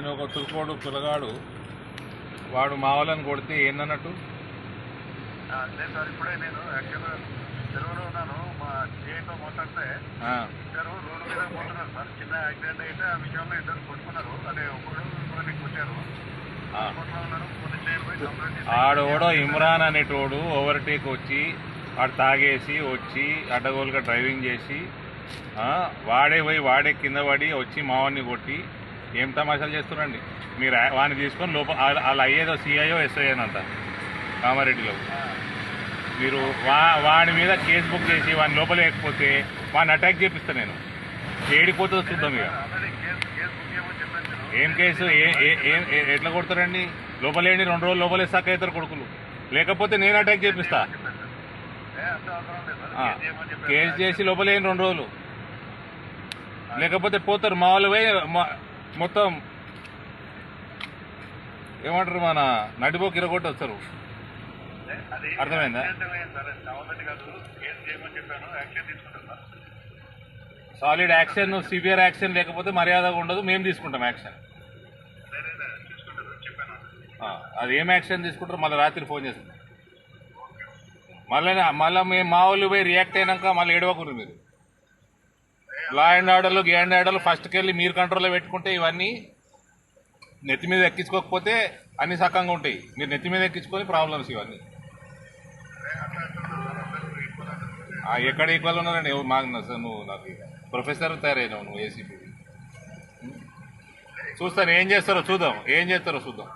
అని ఒక తురుకోడు పిల్లగాడు వాడు మా వాళ్ళని కొడితే ఏందన్నట్టు? అదే సార్, ఇప్పుడే నేను యాక్చువల్గా తెలుగులో ఉన్నాను. మా చేయితో మాట్లాడితే ఇద్దరు రోడ్డు మీద పోతున్నారు సార్. చిన్న యాక్సిడెంట్ అయితే ఆ విషయంలో ఇద్దరు కొట్టుకున్నారు. అదే ఒకడు కొట్టారు. ఆడోడో ఇమ్రాన్ అనేటోడు ఓవర్టేక్ వచ్చి వాడు తాగేసి వచ్చి అడ్డగోలుగా డ్రైవింగ్ చేసి వాడే పోయి వాడే కింద పడి వచ్చి మావాడిని కొట్టి ఏం తమాషాలు చేస్తున్నారండి మీరు? వాడిని తీసుకొని లోపల వాళ్ళు అయ్యేదో సిఐఓ ఎస్ఐనంట కామారెడ్డిలో. మీరు వాడి మీద కేసు బుక్ చేసి వాడిని లోపల లేకపోతే వాడిని అటాక్ చేపిస్తాను నేను. ఏడిపోతుందో చూద్దాం ఇక. ఏం కేసు ఎట్లా కొడతారండి? లోపలేండి 2 రోజులు లోపలే సక్ అవుతారు కొడుకులు. లేకపోతే నేను అటాక్ చేపిస్తా. కేసు చేసి లోపలేండి 2 రోజులు, లేకపోతే పోతారు మా వాళ్ళు పోయి మొత్తం ఏమంటారు మన నడిపోకి ఇరగొట్టి వస్తారు. అర్థమైందా? సాలిడ్ యాక్షన్, సివియర్ యాక్షన్ లేకపోతే మర్యాదగా ఉండదు. మేము తీసుకుంటాం యాక్షన్. అది ఏం యాక్షన్ తీసుకుంటారో మళ్ళీ రాత్రి ఫోన్ చేస్తాం. మళ్ళీ మేము మా వాళ్ళు పోయి రియాక్ట్ అయినాక మళ్ళీ ఏడవకూడదు మీరు. లా అండ్ ఆర్డర్లు ఫస్ట్కి వెళ్ళి మీరు కంట్రోల్లో పెట్టుకుంటే ఇవన్నీ నెత్తి మీద ఎక్కించుకోకపోతే అన్ని సక్కంగా ఉంటాయి. మీరు నెత్తి మీద ఎక్కించుకొని ప్రాబ్లమ్స్ ఇవన్నీ. ఎక్కడ ఈక్వల్ ఉన్నారండి? మాకు నువ్వు నాకు ప్రొఫెసర్ తయారైనావు నువ్వు ఏసీపీ. చూస్తాను ఏం చేస్తారో చూద్దాం.